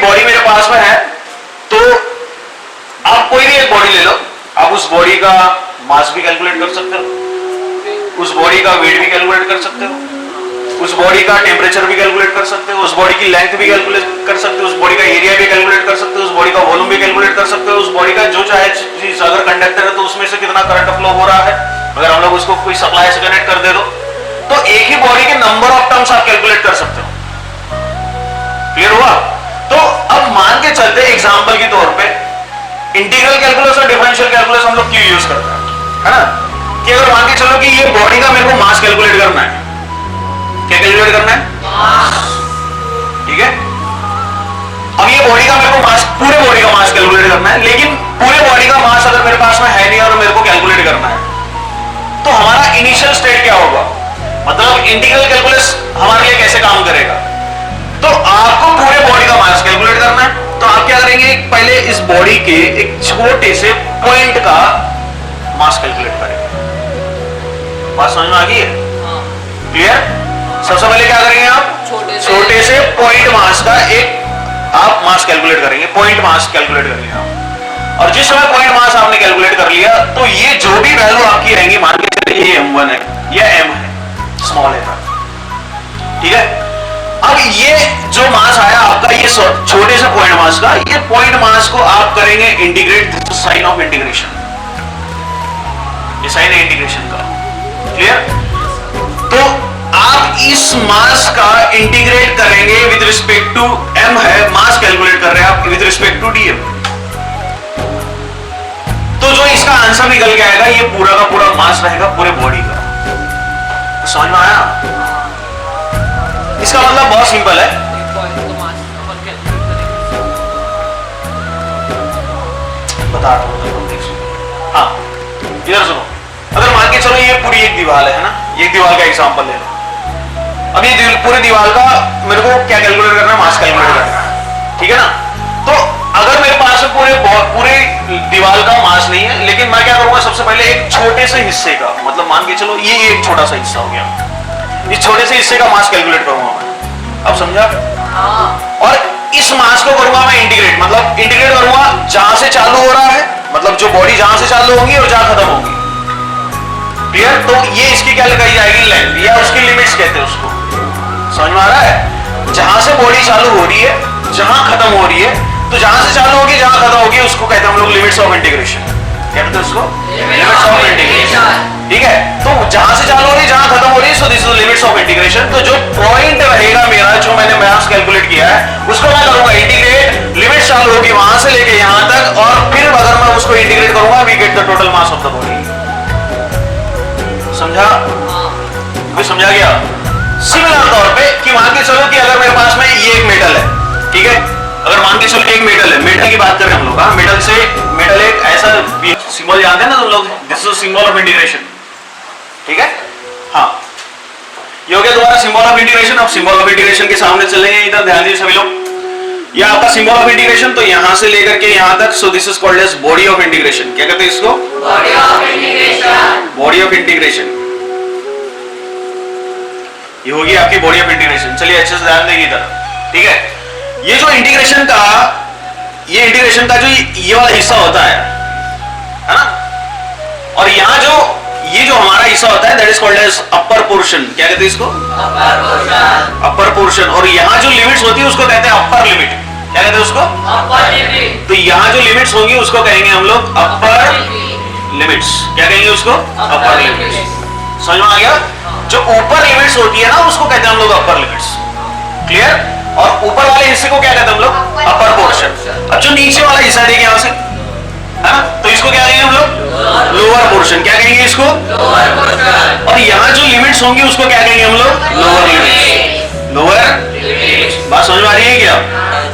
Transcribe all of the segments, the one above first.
Body मेरे पास में है, तो आप कोई भी एक बॉडी ले लो, आप उस बॉडी का मास भी कैलकुलेट कर सकते हो, उस बॉडी का वेट भी कैलकुलेट कर सकते हो, उस बॉडी का टेम्परेचर भी कैलकुलेट कर सकते हो, उस बॉडी की लेंथ भी कैलकुलेट कर सकते हो, उस बॉडी का एरिया भी कैलकुलेट कर सकते हो, उस बॉडी का वॉल्यूम भी कैलकुलेट कर सकते हो, उस बॉडी का जो चाहे चीज, अगर कंडक्टर है तो उसमें से कितना करंट फ्लो हो रहा है, अगर हम लोग उसको कोई सप्लाई से कनेक्ट कर दे तो एक ही बॉडी के नंबर ऑफ टर्म्स आप कैलकुलेट कर सकते हो। क्लियर हुआ? तो अब मान के चलते एग्जांपल के तौर पे इंटीग्रल कैलकुलस और डिफरेंशियल कैलकुलस हम लोग क्यों यूज करते हैं, है ना? कि अगर मान के चलो कि ये बॉडी का मेरे को मास कैलकुलेट करना है, क्या कैलकुलेट करना है? ठीक है, अब ये बॉडी का मेरे को मास, पूरे बॉडी का मास कैलकुलेट करना है, लेकिन पूरे बॉडी का मास अगर मेरे पास में है नहीं और मेरे को कैलकुलेट करना है, तो हमारा इनिशियल स्टेट क्या होगा? मतलब इंटीग्रल कैलकुलस हमारे लिए कैसे काम करेगा? तो आपको पूरे बॉडी का मास कैलकुलेट करना है, तो आप क्या करेंगे, पहले इस बॉडी के एक छोटे से पॉइंट का मास कैलकुलेट करेंगे। बात समझ में आ गई है? क्लियर? सबसे पहले क्या करेंगे आप? छोटे से पॉइंट मास का एक आप मास कैलकुलेट करेंगे, पॉइंट मास कैलकुलेट करेंगे आप। और जिस समय पॉइंट मास आपने कैलकुलेट कर लिया, तो ये जो भी वैल्यू आपकी रहेंगी, मान के चलिए ये m1 है या m है, स्मॉल है, ठीक है? अब ये जो मास आया आपका, ये छोटे से पॉइंट मास का, ये पॉइंट मास को आप करेंगे इंटीग्रेट, साइन ऑफ इंटीग्रेशन, ये साइन है इंटीग्रेशन का। क्लियर? तो आप इस मास का इंटीग्रेट करेंगे विद रिस्पेक्ट टू m है, मास कैलकुलेट कर रहे हैं आप विद रिस्पेक्ट टू dm। तो जो इसका आंसर निकल के आएगा, ये पूरा का पूरा मास रहेगा पूरे बॉडी का। तो समझ में आया? इसका मतलब बहुत सिंपल है, बता रहा हूं। हाँ, इधर सुनो, अगर मान के चलो ये पूरी एक दीवार है ना, एक दीवार का एग्जांपल ले लो। अब ये पूरी दीवार का मेरे को क्या कैलकुलेट करना है? मास कैलकुलेट करना है, ठीक है ना? तो अगर मेरे पास पूरे दीवार का मास नहीं है, लेकिन मैं क्या करूंगा, सबसे पहले एक छोटे से हिस्से का, मतलब मान के चलो ये एक छोटा सा हिस्सा हो गया, इस छोटे से हिस्से का मास कैलकुलेट करूंगा मैं। अब समझा? और इस मास को करूंगा मैं इंटीग्रेट, मतलब इंटीग्रेट करूंगा जहां से चालू हो रहा है, मतलब जो बॉडी जहां से चालू होगी और जहां खत्म होगी। क्लियर? तो ये इसकी क्या लगाई जाएगी? लेंथ, या उसकी लिमिट्स कहते हैं उसको। समझ में आ रहा है? जहां से बॉडी चालू हो रही है, जहां खत्म हो रही है, तो जहां से चालू होगी जहां खत्म होगी उसको कहते हैं हम लोग लिमिट्स ऑफ इंटीग्रेशन। क्या कहते हैं उसको? Limits of integration. ठीक है, तो जहां से चालू हो रही है जहां खत्म हो रही है, सो this is limits of integration. तो जो पॉइंट रहेगा मेरा, जो मैंने मास कैलकुलेट किया है, उसको मैं करूंगा इंटीग्रेट, लिमिट चालू होगी वहां से लेके यहां तक, और फिर अगर मैं उसको इंटीग्रेट करूंगा, we get the total mass of the body. समझा? कोई समझा गया? सिमिलर तौर पे कि मान के चलो कि अगर मेरे पास में ये एक मेटल है, ठीक है, अगर मान के चलो एक मेटल है, मेटल की बात करें हम लोग, हाँ, मेटल से मेटल एक ऐसा सिंबल जानते हैं ना तुम लोग, this is symbol of integration, ठीक है? हाँ, ये हो गया तुम्हारा सिंबल ऑफ इंटीग्रेशन। अब सिंबल ऑफ इंटीग्रेशन के सामने चलेंगे, इधर ध्यान दीजिए सभी लोग, ये आपका सिंबल ऑफ इंटीग्रेशन, तो यहां से लेकर के यहां तक, so this is called as body of integration. क्या कहते हैं इसको? Body of integration. Body of integration, ये होगी आपकी बॉडी ऑफ इंटीग्रेशन। चलिए अच्छे से ध्यान देंगे इधर, ठीक है? ये जो इंटीग्रेशन का, ये इंटीग्रेशन का जो ये वाला हिस्सा होता है ना, और यहाँ जो ये जो हमारा हिस्सा होता है, that is called as upper portion. क्या कहते हैं इसको? Upper portion. Upper portion. और यहाँ जो लिमिट्स होती है उसको कहते हैं अपर लिमिट। क्या कहते हैं उसको? Upper limit. तो यहाँ जो लिमिट्स होंगी उसको कहेंगे हम लोग अपर लिमिट्स। क्या कहेंगे उसको? अपर लिमिट्स। समझ में आ गया? जो ऊपर लिमिट्स होती है ना, उसको कहते हैं हम लोग अपर लिमिट्स। क्लियर? और ऊपर वाले हिस्से को क्या कहते हैं हम लोग? Upper portion. अब जो नीचे वाला हिस्सा देखिए यहाँ से, है ना, तो इसको क्या कहेंगे हम लोग? Lower portion. क्या कहेंगे इसको? Lower portion. और यहाँ जो लिमिट्स होंगी उसको क्या कहेंगे हम लोग? Lower limits. Lower limits. बात समझ में आ रही है क्या?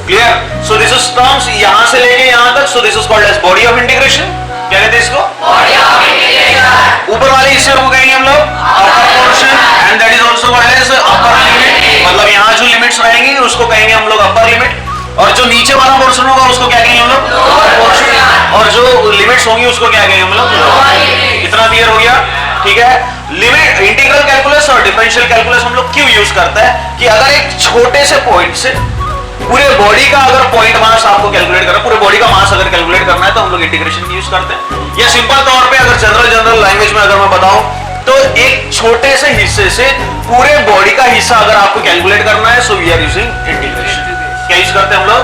Clear? So this is terms यहाँ से लेके यहाँ तक, so this is called as body of integration. क्या कहते हैं इसको? Body of integration. ऊपर वाले हिस्से को कहेंगे हम लोग upper portion, and that is also called as upper limit. मतलब यहाँ जो लिमिट्स रहेंगी उसको कहेंगे हम लोग अपर लिमिट, और जो नीचे वाला पोर्शन होगा उसको क्या कहेंगे हम लोग? Lower portion. और जो लिमिट्स होंगी उसको क्या कहेंगे हम लोग? Lower limit. इतना क्लियर हो गया? ठीक है? लिमिट, इंटीग्रल कैलकुलस और डिफरेंशियल कैलकुलस हम लोग क्यों यूज करते हैं? कि अगर एक छोटे से पॉइंट से पूरे बॉडी का अगर पॉइंट मास आपको कैलकुलेट करना है, पूरे बॉडी का मास अगर कैलकुलेट करना है तो हम लोग इंटीग्रेशन यूज करते हैं। या सिंपल तौर पे अगर जनरल लैंग्वेज में अगर मैं बताऊं तो एक छोटे से हिस्से से पूरे बॉडी का हिस्सा अगर आपको कैलकुलेट करना है, so we are using integration. क्या यूज करते हैं हम लोग?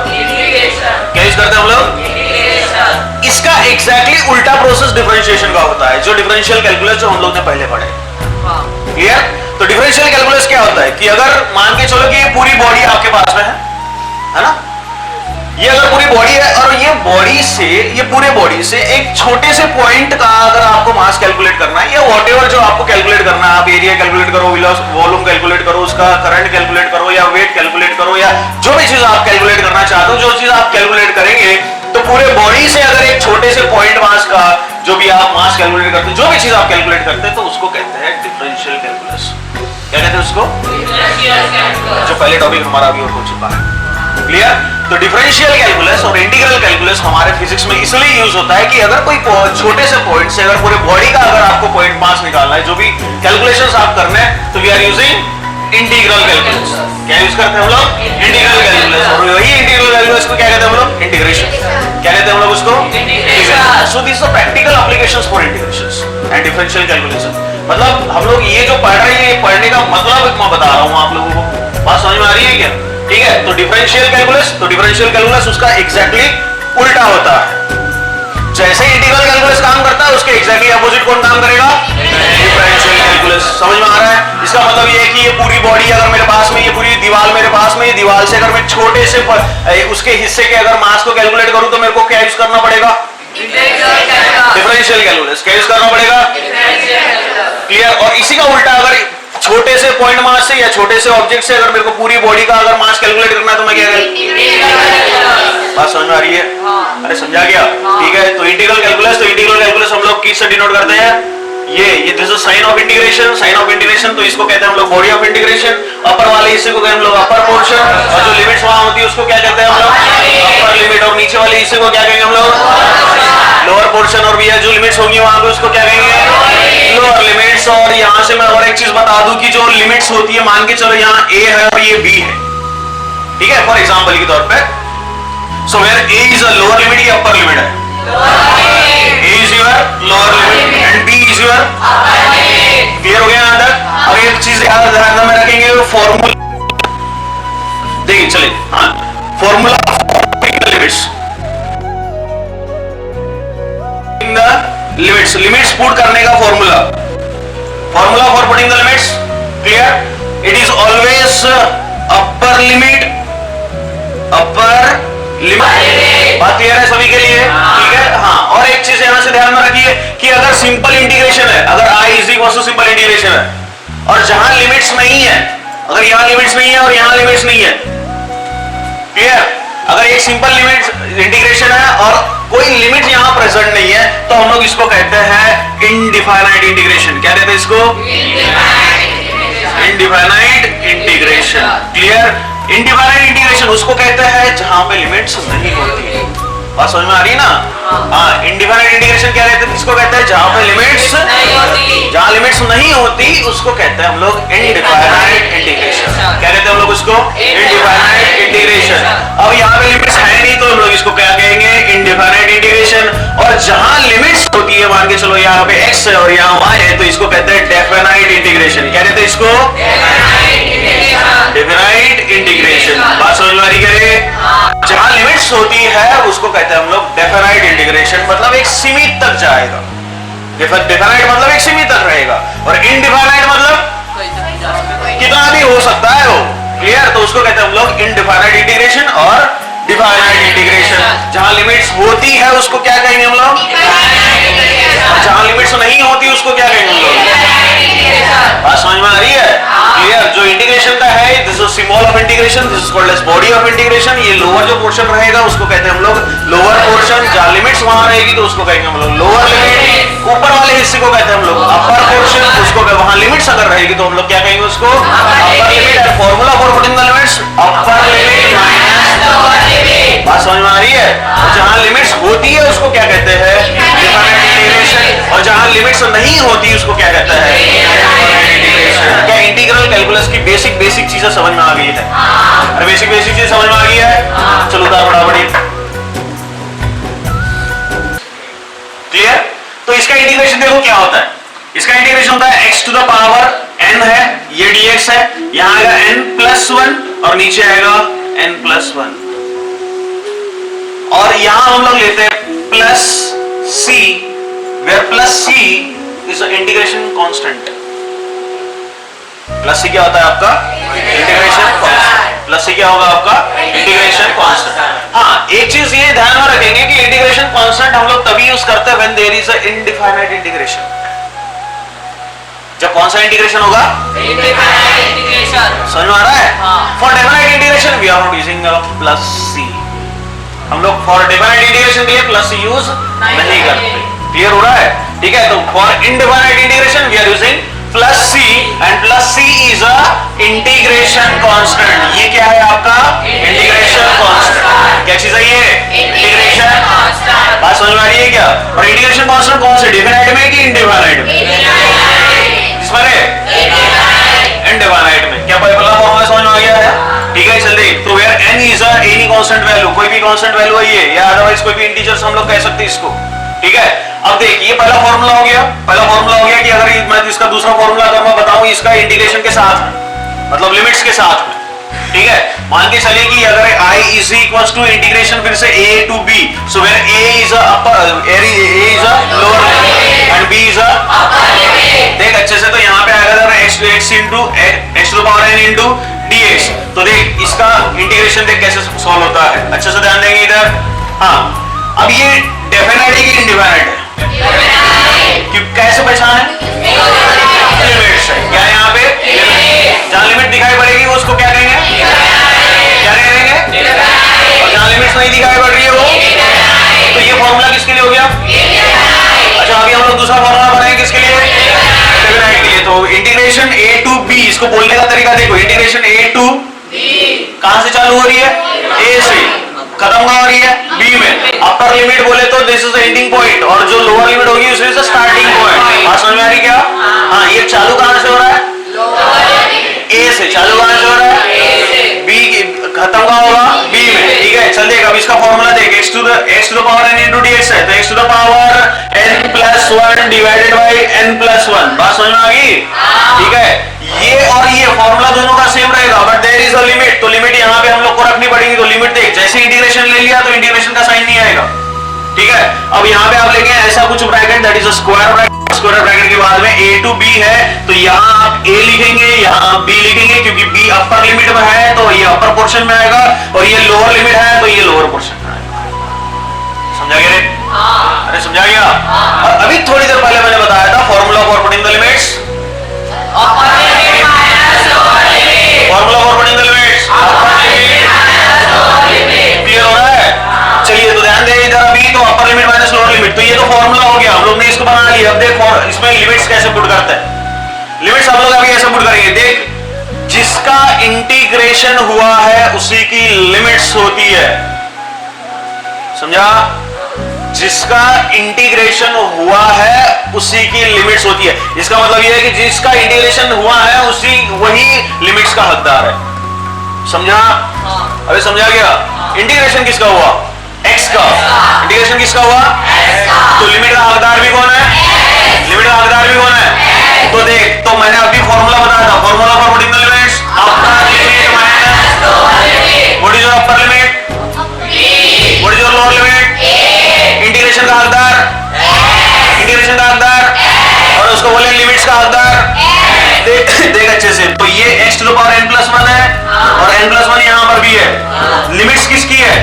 क्या यूज करते हैं हम लोग? इसका एग्जैक्टली उल्टा प्रोसेस डिफरेंशिएशन का होता है, जो डिफरेंशियल कैलकुलस जो हम लोग ने पहले पढ़े। क्लियर? तो डिफरेंशियल कैलकुलस क्या होता है कि अगर मान के चलो कि ये पूरी बॉडी आपके पास में है ना, ये अगर पूरी बॉडी है और ये बॉडी से, ये पूरे बॉडी से एक छोटे से पॉइंट का अगर आपको मास कैलकुलेट करना है या व्हाटएवर जो आपको कैलकुलेट करना है, आप एरिया कैलकुलेट करो, वॉल्यूम कैलकुलेट करो, उसका करंट कैलकुलेट करो या वेट कैलकुलेट करो या जो भी चीज आप कैलकुलेट करना चाहते हो, जो चीज आप कैलकुलेट करेंगे तो पूरे बॉडी से अगर एक छोटे से पॉइंट मास का जो भी आप मास कैलकुलेट करते हो, जो भी चीज आप कैलकुलेट करते हैं, तो उसको कहते हैं डिफरेंशियल कैलकुलस। क्या कहते हैं उसको? जो पहले टॉपिक हमारा अभी हो चुका है। क्लियर? तो डिफरेंशियल कैलकुलस और इंटीग्रल कैलकुलस हमारे फिजिक्स में इसलिए यूज होता है कि अगर कोई छोटे से पॉइंट से अगर पूरे बॉडी का अगर आपको पॉइंट मास निकालना है, जो भी कैलकुलेशंस आप करने हैं, तो we are using integral calculus. क्या यूज करते हैं हम लोग? Integral calculus. और वही इंटीग्रल कैलकुलस को क्या कहते हैं हम लोग? इंटीग्रेशन। क्या कहते हैं हम लोग उसको? Integration. So this are practical applications for integrations and differential calculation. मतलब हम लोग ये जो पढ़ रहे हैं, ये पढ़ने का मतलब मैं बता रहा हूँ आप लोगों को, बात समझ में आ रही है क्या? ठीक है? तो डिफरेंशियल कैलकुलस, तो डिफरेंशियल कैलकुलस उसका एग्जैक्टली उल्टा होता है। जैसे इंटीग्रल कैलकुलस काम करता है, उसके एग्जैक्टली अपोजिट कौन काम करेगा? Differential calculus. समझ में आ रहा है? इसका मतलब ये है कि ये पूरी बॉडी अगर मेरे पास में, ये पूरी दीवार मेरे पास में, ये दीवार से अगर मैं छोटे से उसके हिस्से के अगर मास को कैलकुलेट करूं तो मेरे को क्या यूज करना पड़ेगा? Differential calculus. क्या यूज करना पड़ेगा? क्लियर? और इसी का उल्टा अगर छोटे से पॉइंट मास से या छोटे से ऑब्जेक्ट से अगर मेरे को पूरी बॉडी का अगर मास कैलकुलेट करना है तो मैं क्या करूं? बात समझ में आ रही है? अरे समझा गया? ठीक है? तो इंटीग्रल कैलकुलस, तो इंटीग्रल कैलकुलस हम लोग किससे डिनोट करते हैं? ये this is sign of integration. Sign of integration, तो इसको कहते हैं हम लोग बॉडी ऑफ इंटीग्रेशन। अपर वाले हिस्से को कहते हैं हम लोग अपर पोर्शन, और जो लिमिट्स वहां होती है उसको क्या कहते हैं हम लोग? Upper limit. और नीचे वाले हिस्से को क्या कहेंगे हम लोग? Lower portion. और भी जो लिमिट्स होंगी वहां पे उसको क्या कहेंगे? Lower limits. और यहां से मैं और एक चीज बता दूं कि जो लिमिट्स होती है, मान के चलो यहाँ ए है और ये बी है, ठीक है, फॉर एग्जांपल के तौर पे, so where A is a lower limit, ये अपर लिमिट है, A is your lower limit and B is your upper limit. Clear हो गया यहां तक? अब एक चीज ध्यान में रखेंगे, फॉर्मूला देखिए, चलिए, हाँ, फॉर्मूला लिमिट्स, लिमिट्स पुट करने का formula for putting the limits. Clear? It is always upper limit, बात क्लियर है सभी के लिए? ठीक है? हाँ, और एक चीज यहां से ध्यान में रखिए कि अगर सिंपल इंटीग्रेशन है, अगर i is equal to simple integration है और जहां लिमिट्स नहीं है, अगर यहां लिमिट्स नहीं है और यहां लिमिट्स नहीं है, क्लियर? अगर एक सिंपल लिमिट इंटीग्रेशन है और कोई लिमिट यहां प्रेजेंट नहीं है, तो हम लोग इसको कहते हैं इनडिफाइनाइट इंटीग्रेशन। क्या कहते हैं इसको? Indefinite integration. Clear? Indefinite integration उसको कहते हैं जहां पे लिमिट्स नहीं होती। बात समझ में आ रही है ना? हाँ, इनडिफाइनाइट इंटीग्रेशन क्या कहते हैं? किसको कहते हैं? जहां पे लिमिट्स नहीं होती उसको कहते हैं हम लोग इनडिफाइनाइट इंटीग्रेशन। क्या कहते हैं हम लोग उसको? Indefinite integration. अब यहाँ पे लिमिट्स है नहीं तो हम लोग इसको क्या कहेंगे? Indefinite integration. और जहां लिमिट्स होती है, मान के चलो यहाँ पे x है और यहाँ y है, तो इसको कहते हैं डेफिनाइट इंटीग्रेशन। क्या कहते हैं इसको? Definite integration. बात समझ में आ रही है? जहां लिमिट्स होती है उसको कहते हैं हम लोग डेफिनाइट इंटीग्रेशन, मतलब एक सीमित तक जाएगा। डेफिनाइट मतलब एक सीमित तक रहेगा, और इनडिफाइनाइट मतलब कितना भी हो सकता है वो। क्लियर? तो उसको कहते हैं हम लोग इनडिफाइनाइट इंटीग्रेशन और डिफाइनाइट इंटीग्रेशन। जहां लिमिट्स होती है उसको क्या कहेंगे हम लोग? और जहां लिमिट्स नहीं होती उसको क्या कहेंगे हम लोग? बात समझ में आ रही है? क्लियर? जो इंटीग्रेशन का है, this is symbol of integration, this is called as body of integration. ये लोअर जो पोर्शन रहेगा उसको कहते हैं हम लोग लोअर पोर्शन। जहां लिमिट्स वहां रहेगी तो उसको कहेंगे हम लोग लोअर लिमिट। ऊपर वाले हिस्से को कहते हैं हम लोग अपर पोर्शन, उसको वहां लिमिट्स अगर रहेगी तो हम लोग क्या कहेंगे उसको? Upper limit. And formula for putting the limits, upper limit minus lower limit. बात समझ में आ रही है? जहां लिमिट्स होती है उसको क्या कहते हैं? Definite integration. और जहां लिमिट्स नहीं होती उसको क्या कहते हैं? क्या इंटीग्रल कैलकुलस की बेसिक बेसिक चीजें समझ में आ गई है? अरे बेसिक बेसिक चीजें समझ में आ गई है? चलो उतार फटाफट। क्लियर? तो इसका इंटीग्रेशन देखो क्या होता है। इसका इंटीग्रेशन होता है x to the power n है, ये dx है, यहां आएगा n+1 और नीचे आएगा n+1, और यहां हम लोग लेते हैं plus c, where plus c is integration constant. Plus c क्या होता है आपका? Integration constant. प्लस c क्या होगा आपका? Integration constant. हाँ, एक चीज ये ध्यान में रखेंगे कि इंटीग्रेशन कांस्टेंट हम लोग तभी यूज करते हैं when there is a indefinite integration. जब कौन सा इंटीग्रेशन होगा? Indefinite integration. समझ में आ रहा है? For definite integration we are not using plus c। हम लोग फॉर डेफिनाइट इंटीग्रेशन के लिए प्लस c यूज नहीं करते। क्लियर हो रहा है? ठीक है, तो for indefinite integration we are using plus c, and plus c is a integration constant. ये क्या है आपका? Integration constant. क्या चीज है ये? Integration constant. बात समझ में आ रही है क्या? और इंटीग्रेशन कांस्टेंट कौन से, डेफिनाइट में कि इनडिफाइनाइट में? इनडिफाइनाइट में। क्या पहला फॉर्मूला समझ में आ गया है? ठीक है, चल देख। तो where n is a any constant value, कोई भी कांस्टेंट वैल्यू है ये, या अदरवाइज कोई भी इंटीजर्स हम लोग कह सकते हैं इसको। ठीक है, अब देख ये पहला फॉर्मूला हो गया। पहला फॉर्मूला हो गया कि अगर मैं इसका दूसरा फॉर्मूला अगर मैं बताऊं इसका इंटीग्रेशन के साथ में, मतलब लिमिट्स के साथ में, ठीक है, मान के चलिए कि अगर i is equals to integration फिर से a to b, so where a is a upper, a is a lower and b is a upper limit. देख अच्छे से, तो यहां पे आएगा x into x to the power n into dx। तो देख इसका इंटीग्रेशन देख कैसे सॉल्व होता है, अच्छे से ध्यान देंगे इधर। हाँ, अब ये डेफिनाइट है कि इनडिफाइनाइट है? क्यों, कैसे पहचान है? लिमिट्स है। क्या यहाँ पे जहां लिमिट दिखाई पड़ेगी उसको क्या कहेंगे? क्या कहेंगे? और जहां लिमिट्स नहीं दिखाई पड़ रही है वो, तो ये फॉर्मूला किसके लिए हो गया? अच्छा, अभी हम लोग दूसरा फॉर्मूला बनाएंगे किसके लिए? डेफिनाइट के लिए। तो इंटीग्रेशन a टू b, इसको बोलने का तरीका देखो, इंटीग्रेशन a टू b कहां से चालू हो रही है? a से। खत्म कहां हो रही है? b में। अपर लिमिट बोले तो this is the ending point, और जो लोअर लिमिट होगी उसमें इज द स्टार्टिंग पॉइंट। बात समझ में आ रही क्या? हाँ, ये चालू कहां से हो रहा है? a से। चालू कहां से हो रहा है? b, खत्म कहां होगा? b में। ठीक है, चल देख अब इसका फॉर्मूला देख, x to the power n into dx है, तो x to the power n+1 divided by n+1। बात समझ में आ गई? ठीक है, ये और ये फॉर्मूला दोनों का सेम रहेगा, but there is a limit. तो लिमिट यहाँ पे हम लोग को रखनी पड़ेगी। तो लिमिट देख, जैसे इंटीग्रेशन ले लिया तो इंटीग्रेशन का साइन नहीं आएगा। ठीक है, अब यहाँ पे आप लेंगे ऐसा कुछ bracket, that is a square bracket. Square bracket के बाद में a टू b है, तो यहाँ आप a लिखेंगे, यहाँ आप b लिखेंगे, क्योंकि b अपर लिमिट में है तो ये अपर पोर्शन में आएगा, और ये लोअर लिमिट है तो ये लोअर पोर्शन में आएगा। समझा गया? अरे समझा गया? और अभी थोड़ी देर पहले मैंने बताया था formula for putting the limits, formula for putting the limits, clear हो रहा है? चलिए, तो ध्यान दें इधर, अभी तो upper limit minus lower limit, तो ये तो फॉर्मूला हो गया, हम लोग ने इसको बना लिया। अब देख इसमें लिमिट्स कैसे पुट करते हैं। लिमिट्स हम लोग अभी ऐसे पुट करेंगे, देख जिसका इंटीग्रेशन हुआ है उसी की लिमिट्स होती है। समझा? जिसका इंटीग्रेशन हुआ है उसी की लिमिट्स होती है। इसका मतलब यह है कि जिसका इंटीग्रेशन हुआ है उसी वही लिमिट्स का हकदार है। समझा? अभी समझा गया? इंटीग्रेशन किसका हुआ? x का। इंटीग्रेशन किसका हुआ? x का। तो लिमिट का हकदार भी कौन है? लिमिट का हकदार भी कौन है? तो देख, तो मैंने अभी फॉर्मूला बताया था, formula for putting the limits, upper limit minus lower limit. What is your upper limit? b। What is your lower limit? a। Integration का हकदार इंटीग्रेशन का हकदार, और उसको बोले लिमिट्स का हकदार। देख अच्छे से, तो ये x to the power n+1 है, और n+1 यहाँ पर भी है। लिमिट्स किसकी है?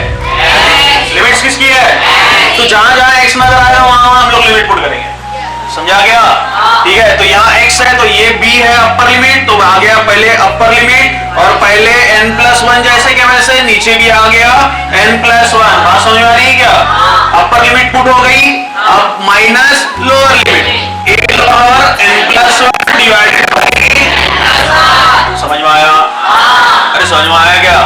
लिमिट्स किसकी है? तो जहां जहां x नजर आएगा वहां हम लोग लिमिट पुट करेंगे। समझा गया? ठीक है, तो यहाँ x है तो ये b है अपर लिमिट, तो आ गया पहले अपर लिमिट, और पहले n+1 जैसे के वैसे नीचे भी आ गया n+1। बात समझ में आ रही है क्या? अपर लिमिट पुट हो गई, अब माइनस लोअर लिमिट, a और n+1 डिवाइडेड बाय। समझ में आया? अरे समझ में आया क्या?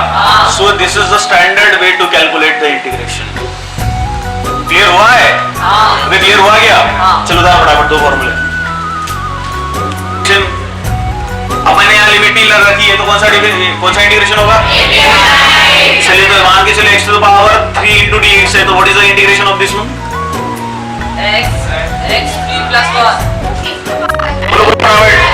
So this is the standard way to calculate the integration. Clear हुआ है? अभी क्लियर हुआ क्या? चलो फटाफट दो फॉर्मूले। मैंने यहाँ लिमिट नहीं लग रखी है तो कौन सा इंटीग्रेशन होगा? चलिए तो मान के चलिए x to the power 3 into dx है तो what is the integration of this one? x 3 plus 1 बोलो